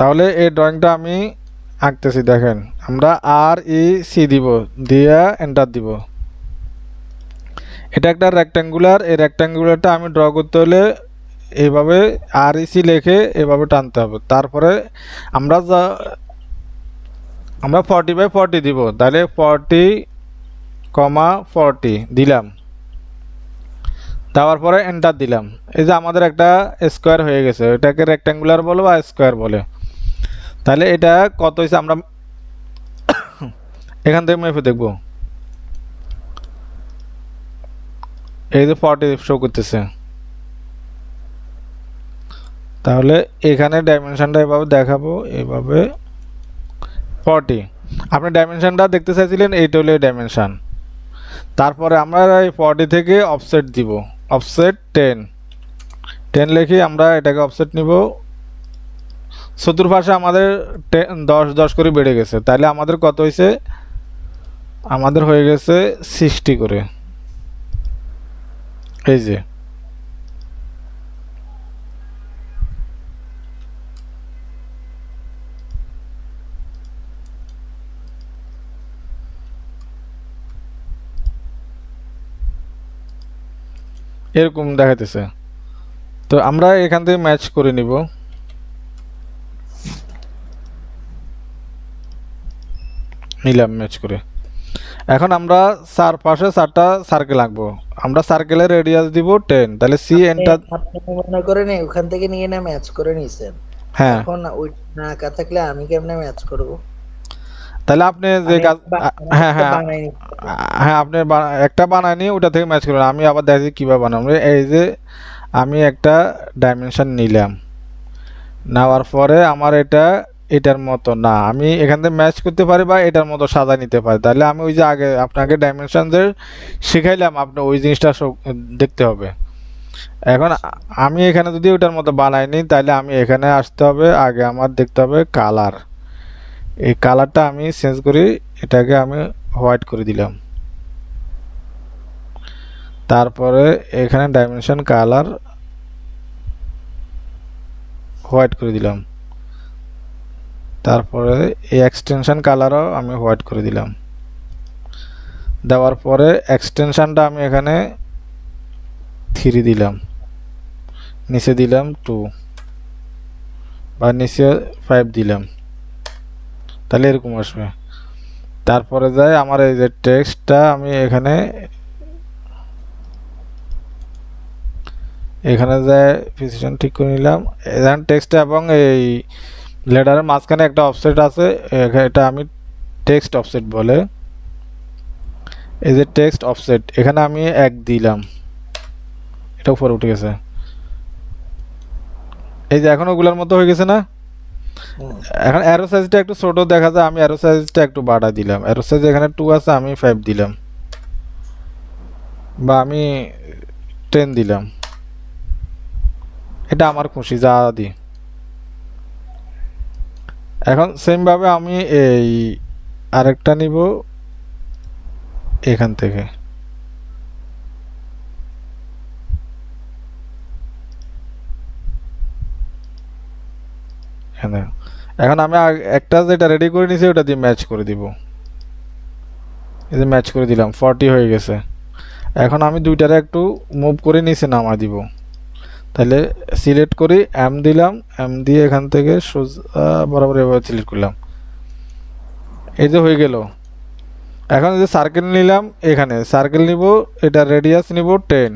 তাহলে এই ড্রয়িংটা আমি আঁকতেছি, দেখেন আমরা আর ই সি দিব, দিয়ে এন্টার দিব। এটা একটা রেক্ট্যাঙ্গুলার, এই রেক্ট্যাঙ্গুলারটা আমি ড্র করতে হলে এইভাবে আর ই সি লিখে এভাবে টানতে হবে। তারপরে আমরা আমরা 40/40 দিব, তাহলে 40,40 দিলাম, দেওয়ার পরে এন্টার দিলাম। এই যে আমাদের একটা স্কোয়ার হয়ে গেছে, এটাকে রেক্ট্যাঙ্গুলার বলে বা স্কোয়ার বলে। তাহলে এটা কত হয়েছে আমরা এখান থেকে মেপে দেখব। এই যে 40 শো করতেছে, তাহলে এখানে ডাইমেনশনটা এভাবে দেখাবো, এভাবে 40। আপনি ডাইমেনশনটা দেখতে চাইছিলেন, এইটা হলো ডাইমেনশন। তারপরে আমরা এই 40 থেকে অফসেট দিব, অফসেট 10 লিখে আমরা এটাকে অফসেট নিব। চতুর্পাশে আমাদের 10 করে বেড়ে গেছে, তাহলে আমাদের কত হয়েছে, আমাদের হয়ে গেছে 60 করে। এই যে এরকম দেখাতেছে। তো আমরা এখান থেকে ম্যাচ করে নিব। নিলাম ম্যাচ করে। এখন আমরা চারপাশে 4টা সার্কেল আঁকবো। আমরা সার্কেলের রেডিয়াস দিব 10, তাহলে সি এন্টার। আপনি মনে করেন ওখান থেকে নিয়ে না ম্যাচ করে নিছেন, হ্যাঁ, এখন ওই না আঁকা থাকলে আমি কেমনে ম্যাচ করব? তাহলে আপনি যে আমি কাজ, হ্যাঁ হ্যাঁ বানাই নিচ্ছি। হ্যাঁ, আপনি একটা বানায় নিয়ে ওটা থেকে ম্যাচ করুন। আমি আবার দেখি কীভাবে বানাবো। এই যে আমি একটা ডাইমেনশন নিলাম, নেওয়ার পরে আমার এটা এটার মতো না, আমি এখান থেকে ম্যাচ করতে পারি বা এটার মতো সাজা নিতে পারি। তাহলে আমি ওই যে আগে আপনাকে ডাইমেনশন যে শিখাইলাম, আপনি ওই জিনিসটা দেখতে হবে। এখন আমি এখানে যদি ওটার মতো বানাই নিই, তাহলে আমি এখানে আসতে হবে, আগে আমার দেখতে হবে কালার। এই কালারটা আমি চেঞ্জ করি, এটাকে আমি হোয়াইট করে দিলাম। তারপরে এখানে ডাইমেনশন কালার হোয়াইট করে দিলাম। তারপরে এই এক্সটেনশন কালারও আমি হোয়াইট করে দিলাম। দেওয়ার পরে এক্সটেনশনটা আমি এখানে 3 দিলাম, নিচে দিলাম 2 বা নিচে 5 দিলাম, তাহলে এরকম আসবে। তারপরে যাই আমার এই যে টেক্সটটা আমি এখানে যাই প্রিসিশন ঠিক করে নিলাম। এখানে টেক্সট এবং এই লেটারের মাঝখানে একটা অফসেট আছে, এটা আমি টেক্সট অফসেট বলে। এই যে টেক্সট অফসেট, এখানে আমি 1 দিলাম, এটা উপরে উঠে গেছে। এই যে এখন ওগুলোর মতো হয়ে গেছে না। এখন অ্যারো সাইজটা একটু ছোট দেখা যায়, আমি অ্যারো সাইজটা একটু বাড়া দিলাম। অ্যারো সাইজ এখানে 2 আছে, আমি 5 দিলাম, বা আমি 10 দিলাম। এটা আমার খুশি যা দিই। এখন সেম ভাবে আমি এই আরেকটা নিব এখান থেকে। এখন আমি একটা যেটা রেডি করে নিয়েছি ওটা দিয়ে ম্যাচ করে দিব। এই যে ম্যাচ করে দিলাম, 40 হয়ে গেছে। এখন আমি দুইটারে একটু মুভ করে নিচে নামা দিব। তাহলে সিলেক্ট করি, এম দিলাম, এম দিয়ে এখান থেকে সোজা বরাবর এভাবে সিলেক্ট করলাম। এই যে হয়ে গেল। এখন যে সার্কেল নিলাম, এখানে সার্কেল নিব, এটা রেডিয়াস নিব 10,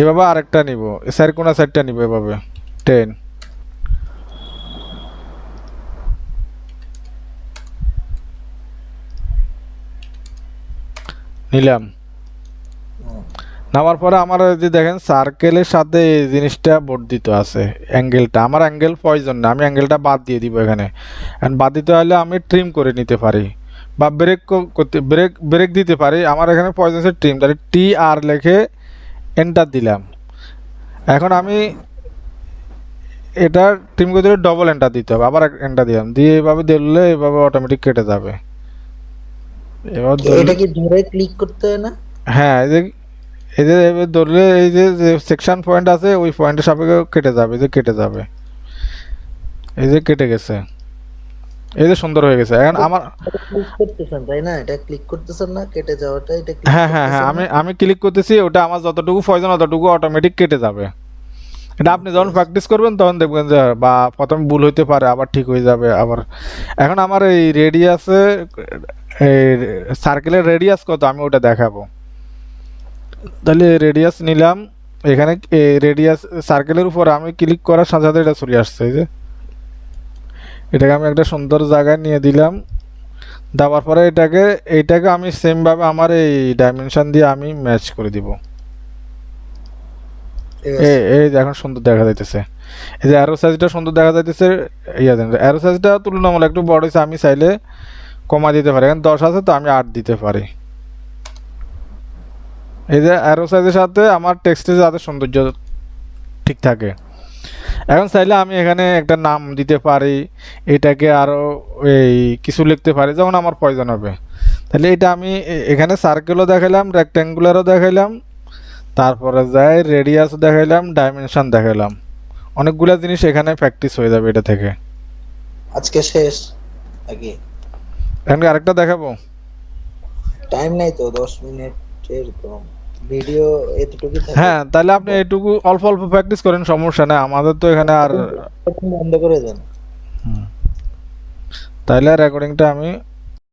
এভাবে আরেকটা নিব, কোনা সাইডটা নিব এভাবে 10 নিলাম। নামার পরে আমার যে দেখেন সার্কেলের সাথে এই জিনিসটা বর্ধিত আছে, অ্যাঙ্গেলটা আমার অ্যাঙ্গেল প্রয়োজন না, আমি অ্যাঙ্গেলটা বাদ দিয়ে দিব এখানে। অ্যান্ড বাদ দিতে হলে আমি ট্রিম করে নিতে পারি বা ব্রেক করতে ব্রেক দিতে পারি। আমার এখানে প্রয়োজন আছে ট্রিম, তাহলে টি আর লিখে এন্টার দিলাম। এখন আমি এটা ট্রিম করে দিলে ডবল এন্টার দিতে হবে, আবার এন্টার দিলাম, দিয়ে এইভাবে দিলে এইভাবে অটোমেটিক কেটে যাবে। এবার এটা কি ধরে ক্লিক করতে হয় না? হ্যাঁ, এই যে এবার ধরলে এই যে সেকশন পয়েন্ট আছে ওই পয়েন্টের সাপেক্ষে কেটে যাবে, যে কেটে যাবে। এই যে কেটে গেছে, এই যে সুন্দর হয়ে গেছে। এখন আমার ক্লিক করতেছেন তাই না? এটা ক্লিক করতেছেন না, কেটে যাওয়াটা এটা ক্লিক হ্যাঁ হ্যাঁ হ্যাঁ, করতেছেন না? আমি ক্লিক করতেছি, ওটা আমার যতটুকু প্রয়োজন অতটুকু অটোমেটিক কেটে যাবে। এটা আপনি যখন প্র্যাকটিস করবেন তখন দেখবেন যে বা প্রথম ভুল হইতে পারে, আবার ঠিক হয়ে যাবে আবার। এখন আমার এই রেডিয়াসে, এই সার্কেলের রেডিয়াস কত আমি ওটা দেখাবো। তাহলে রেডিয়াস নিলাম, এখানে রেডিয়াস সার্কেলের উপর আমি ক্লিক করার সাথে সাথে এটা চলে আসছে। এই যে এটাকে আমি একটা সুন্দর জায়গায় নিয়ে দিলাম, দেওয়ার পরে এইটাকে আমি সেম ভাবে আমার এই ডাইমেনশন দিয়ে আমি ম্যাচ করে দিব। ঠিক আছে। এই যে এখন সুন্দর দেখা যাইতেছে, এই যে অ্যারো সাইজটা সুন্দর দেখা যাইতেছে। ইয়া দেন, অ্যারো সাইজটা তুলনামূলক একটু বড় হয়েছে, আমি চাইলে কমা দিতে পারি। এখন 10 আছে তো আমি 8 দিতে পারি। এই যে অ্যারো সাইজের সাথে আমার টেক্সটের যাতে সৌন্দর্য ঠিক থাকে। এখন চাইলে আমি এখানে একটা নাম দিতে পারি, এটাকে আরো এই কিছু লিখতে পারি যেমন আমার প্রয়োজন হবে। তাহলে এটা আমি এখানে সার্কেলও দেখাইলাম, রেক্ট্যাঙ্গুলারও দেখাইলাম, তারপরে যাই রেডিয়াসও দেখাইলাম, ডাইমেনশন দেখাইলাম। অনেকগুলা জিনিস এখানে প্র্যাকটিস হয়ে যাবে এটা থেকে। আজকে শেষ নাকি? এখন কি আরেকটা দেখাবো? টাইম নাই তো, 10 মিনিটের কম ভিডিও, এতটুকুই থাকে। হ্যাঁ, তাহলে আপনি এইটুকু অল্প অল্প প্র্যাকটিস করেন, সমস্যা নেই, আমাদের তো এখানে আর। এখন বন্ধ করে দেন। হুম, তাহলে রেকর্ডিংটা আমি